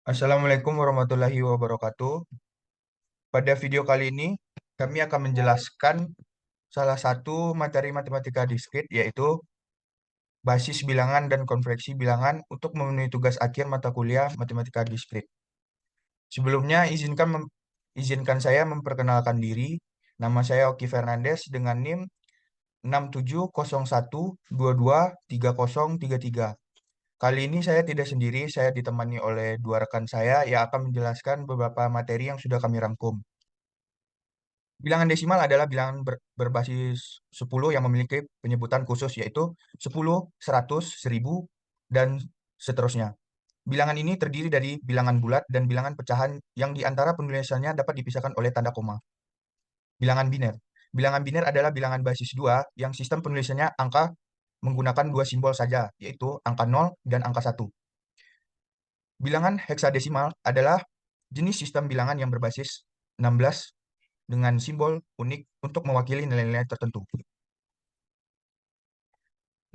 Assalamualaikum warahmatullahi wabarakatuh. Pada video kali ini, kami akan menjelaskan salah satu materi matematika diskrit, yaitu basis bilangan dan konveksi bilangan untuk memenuhi tugas akhir mata kuliah matematika diskrit. Sebelumnya, izinkan saya memperkenalkan diri. Nama saya Oki Fernandes dengan NIM 6701223033. Kali ini saya tidak sendiri, saya ditemani oleh dua rekan saya yang akan menjelaskan beberapa materi yang sudah kami rangkum. Bilangan desimal adalah bilangan berbasis 10 yang memiliki penyebutan khusus, yaitu 10, 100, 1000, dan seterusnya. Bilangan ini terdiri dari bilangan bulat dan bilangan pecahan yang di antara penulisannya dapat dipisahkan oleh tanda koma. Bilangan biner. Bilangan biner adalah bilangan basis 2 yang sistem penulisannya angka menggunakan dua simbol saja, yaitu angka 0 dan angka 1. Bilangan heksadesimal adalah jenis sistem bilangan yang berbasis 16 dengan simbol unik untuk mewakili nilai-nilai tertentu.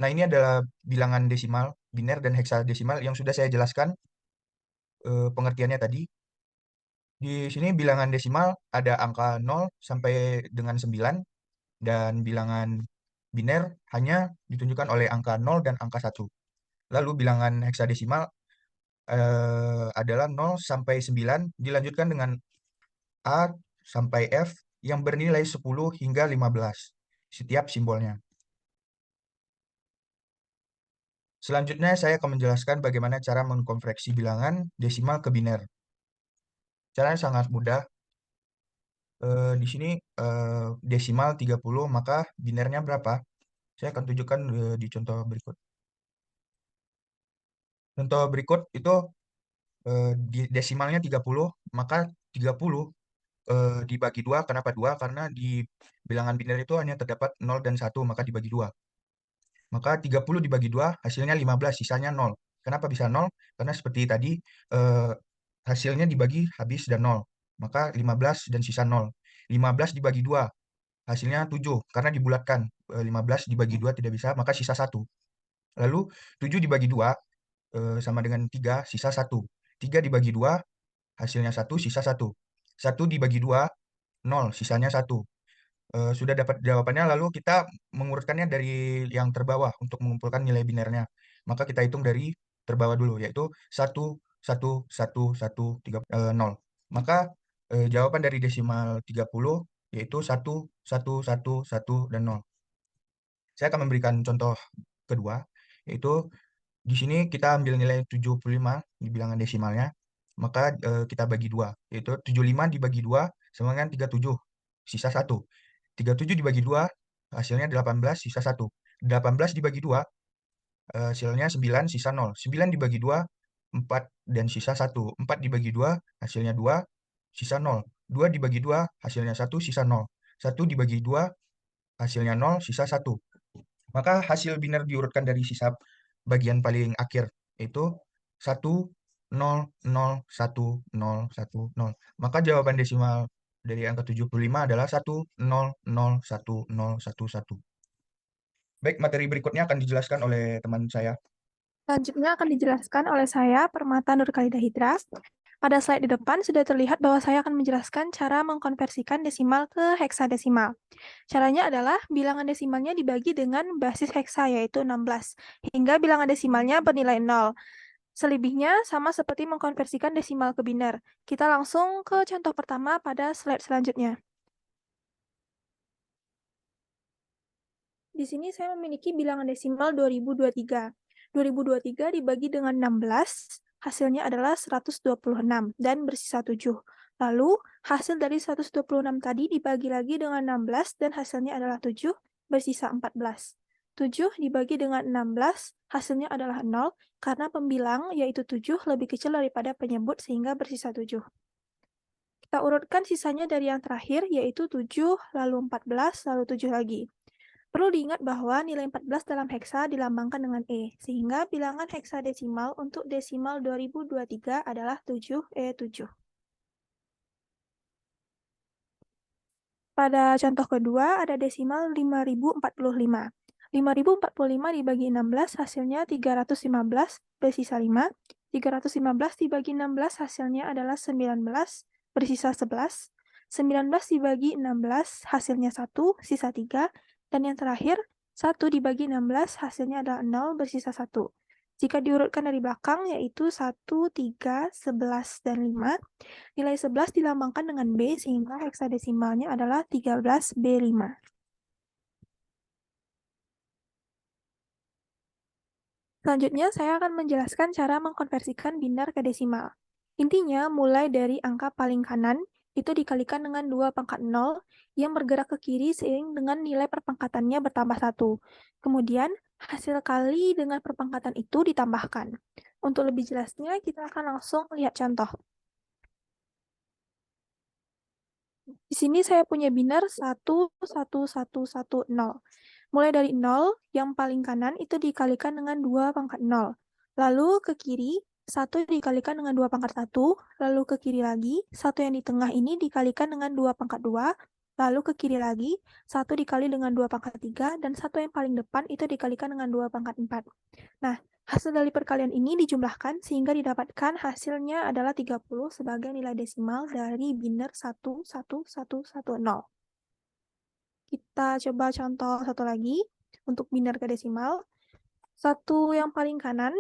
Nah, ini adalah bilangan desimal, biner, dan heksadesimal yang sudah saya jelaskan pengertiannya tadi. Di sini bilangan desimal ada angka 0 sampai dengan 9, dan bilangan biner hanya ditunjukkan oleh angka 0 dan angka 1. Lalu bilangan heksadesimal adalah 0 sampai 9, dilanjutkan dengan A sampai F yang bernilai 10 hingga 15, setiap simbolnya. Selanjutnya, saya akan menjelaskan bagaimana cara mengkonversi bilangan desimal ke biner. Caranya sangat mudah. Di sini desimal 30, maka binernya berapa? Saya akan tunjukkan di contoh berikut. Contoh berikut itu desimalnya 30, maka 30 dibagi 2. Kenapa 2? Karena di bilangan biner itu hanya terdapat 0 dan 1, maka dibagi 2. Maka 30 dibagi 2 hasilnya 15, sisanya 0. Kenapa bisa 0? Karena seperti tadi, eh, hasilnya dibagi habis dan 0. Maka 15 dan sisa 0. 15 dibagi 2 hasilnya 7, karena dibulatkan. 15 dibagi 2 tidak bisa, maka sisa 1. Lalu 7 dibagi 2 sama dengan 3, sisa 1. 3 dibagi 2 hasilnya 1, sisa 1. 1 dibagi 2, 0, sisanya 1. Sudah dapat jawabannya, lalu kita mengurutkannya dari yang terbawah untuk mengumpulkan nilai binernya. Maka kita hitung dari terbawah dulu, yaitu 1, 1, 1, 1, 3, 0. Maka jawaban dari desimal 30 yaitu 1, 1, 1, 1, dan 0. Saya akan memberikan contoh kedua, yaitu di sini kita ambil nilai 75 di bilangan desimalnya, maka kita bagi 2, yaitu 75 dibagi 2 sama dengan 37, sisa 1. 37 dibagi 2, hasilnya 18, sisa 1. 18 dibagi 2, hasilnya 9, sisa 0. 9 dibagi 2, 4, dan sisa 1. 4 dibagi 2, hasilnya 2, sisa 0. 2 dibagi 2, hasilnya 1, sisa 0. 1 dibagi 2, hasilnya 0, sisa 1. Maka hasil biner diurutkan dari sisa bagian paling akhir, yaitu 1, 0, 0, 1, 0, 1, 0. Maka jawaban desimal dari angka 75 adalah 1, 0, 0, 1, 0, 1, 1. Baik, materi berikutnya akan dijelaskan oleh teman saya. Selanjutnya akan dijelaskan oleh saya, Permata Nurkalida Hidra. Pada slide di depan sudah terlihat bahwa saya akan menjelaskan cara mengkonversikan desimal ke heksadesimal. Caranya adalah bilangan desimalnya dibagi dengan basis heksa yaitu 16, hingga bilangan desimalnya bernilai 0. Selebihnya sama seperti mengkonversikan desimal ke biner. Kita langsung ke contoh pertama pada slide selanjutnya. Di sini saya memiliki bilangan desimal 2023. 2023 dibagi dengan 16, hasilnya adalah 126 dan bersisa 7. Lalu, hasil dari 126 tadi dibagi lagi dengan 16 dan hasilnya adalah 7, bersisa 14. 7 dibagi dengan 16, hasilnya adalah 0, karena pembilang yaitu 7 lebih kecil daripada penyebut sehingga bersisa 7. Kita urutkan sisanya dari yang terakhir yaitu 7, lalu 14, lalu 7 lagi. Perlu diingat bahwa nilai 14 dalam heksa dilambangkan dengan E, sehingga bilangan heksadesimal untuk desimal 2023 adalah 7E7. Pada contoh kedua ada desimal 5045. 5045 dibagi 16 hasilnya 315, bersisa 5. 315 dibagi 16 hasilnya adalah 19, bersisa 11. 19 dibagi 16 hasilnya 1, sisa 3. Dan yang terakhir, 1 dibagi 16 hasilnya adalah 0, bersisa 1. Jika diurutkan dari belakang, yaitu 1, 3, 11, dan 5, nilai 11 dilambangkan dengan B, sehingga heksadesimalnya adalah 13B5. Selanjutnya, saya akan menjelaskan cara mengkonversikan biner ke desimal. Intinya, mulai dari angka paling kanan, itu dikalikan dengan 2 pangkat 0 yang bergerak ke kiri seiring dengan nilai perpangkatannya bertambah 1. Kemudian, hasil kali dengan perpangkatan itu ditambahkan. Untuk lebih jelasnya, kita akan langsung lihat contoh. Di sini saya punya biner 1, 1, 1, 1, 0. Mulai dari 0, yang paling kanan itu dikalikan dengan 2 pangkat 0. Lalu ke kiri, 1 dikalikan dengan 2 pangkat 1. Lalu ke kiri lagi, 1 yang di tengah ini dikalikan dengan 2 pangkat 2. Lalu ke kiri lagi, 1 dikali dengan 2 pangkat 3. Dan 1 yang paling depan itu dikalikan dengan 2 pangkat 4. Nah, hasil dari perkalian ini dijumlahkan sehingga didapatkan hasilnya adalah 30 sebagai nilai desimal dari biner 11110. Kita coba contoh satu lagi untuk biner ke desimal. 1 yang paling kanan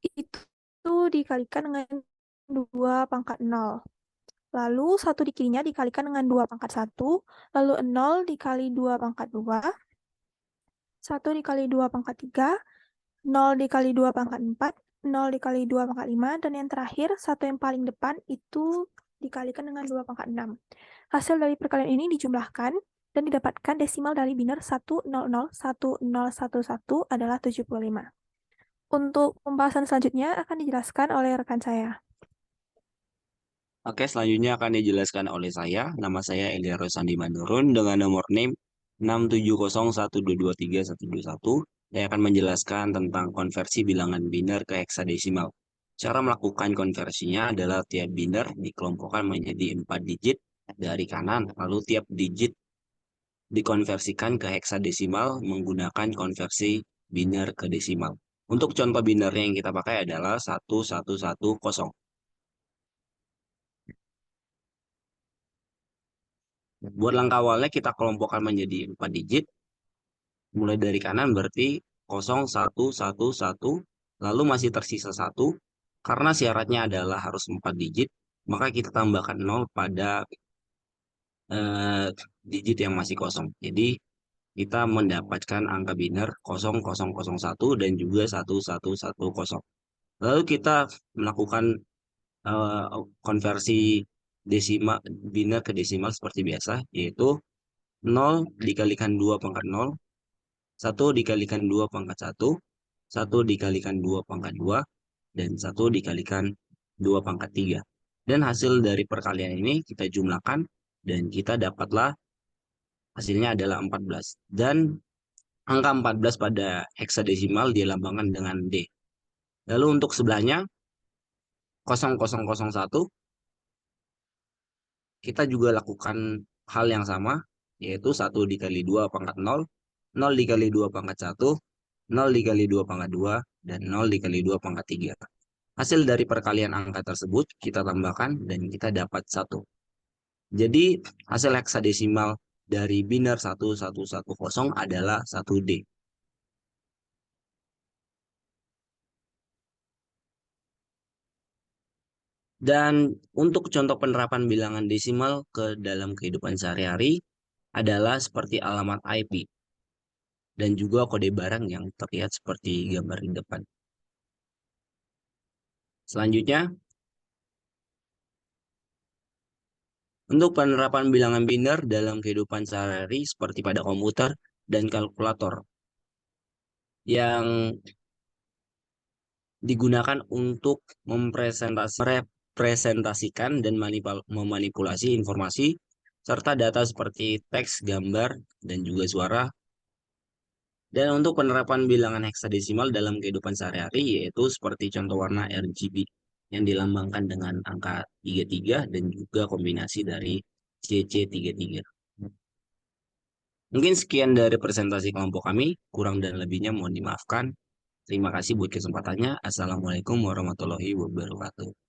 itu dikalikan dengan 2 pangkat 0. Lalu 1 di kirinya dikalikan dengan 2 pangkat 1. Lalu 0 dikali 2 pangkat 2. 1 dikali 2 pangkat 3. 0 dikali 2 pangkat 4, 0 dikali 2 pangkat 5, dan yang terakhir, 1 yang paling depan itu dikalikan dengan 2 pangkat 6. Hasil dari perkalian ini dijumlahkan dan didapatkan desimal dari biner 1001011 adalah 75. Untuk pembahasan selanjutnya akan dijelaskan oleh rekan saya. Oke, selanjutnya akan dijelaskan oleh saya. Nama saya Elia Rosandi Manurun dengan nomor NIM 67012231121. Saya akan menjelaskan tentang konversi bilangan biner ke heksadesimal. Cara melakukan konversinya adalah tiap biner dikelompokkan menjadi 4 digit dari kanan, lalu tiap digit dikonversikan ke heksadesimal menggunakan konversi biner ke desimal. Untuk contoh binernya yang kita pakai adalah 1110. Buat langkah awalnya kita kelompokkan menjadi 4 digit. Mulai dari kanan berarti 0111, lalu masih tersisa 1. Karena syaratnya adalah harus 4 digit, maka kita tambahkan 0 pada digit yang masih kosong. Jadi kita mendapatkan angka biner 0001 dan juga 1110. Lalu kita melakukan konversi desimal biner ke desimal seperti biasa, yaitu 0 dikalikan 2 pangkat 0, 1 dikalikan 2 pangkat 1, 1 dikalikan 2 pangkat 2, dan 1 dikalikan 2 pangkat 3. Dan hasil dari perkalian ini kita jumlahkan, dan kita dapatlah hasilnya adalah 14. Dan angka 14 pada heksadesimal dilambangkan dengan D. Lalu untuk sebelahnya, 0001, kita juga lakukan hal yang sama, yaitu 1 dikali 2 pangkat 0, 0 dikali 2 pangkat 1, 0 dikali 2 pangkat 2, dan 0 dikali 2 pangkat 3. Hasil dari perkalian angka tersebut kita tambahkan dan kita dapat 1. Jadi hasil heksadesimal dari biner 1110 adalah 1D. Dan untuk contoh penerapan bilangan desimal ke dalam kehidupan sehari-hari adalah seperti alamat IP dan juga kode barang yang terlihat seperti gambar di depan. Selanjutnya, untuk penerapan bilangan biner dalam kehidupan sehari-hari seperti pada komputer dan kalkulator yang digunakan untuk merepresentasikan dan memanipulasi informasi serta data seperti teks, gambar, dan juga suara. Dan untuk penerapan bilangan heksadesimal dalam kehidupan sehari-hari yaitu seperti contoh warna RGB yang dilambangkan dengan angka 33 dan juga kombinasi dari CC33. Mungkin sekian dari presentasi kelompok kami, kurang dan lebihnya mohon dimaafkan. Terima kasih buat kesempatannya. Assalamualaikum warahmatullahi wabarakatuh.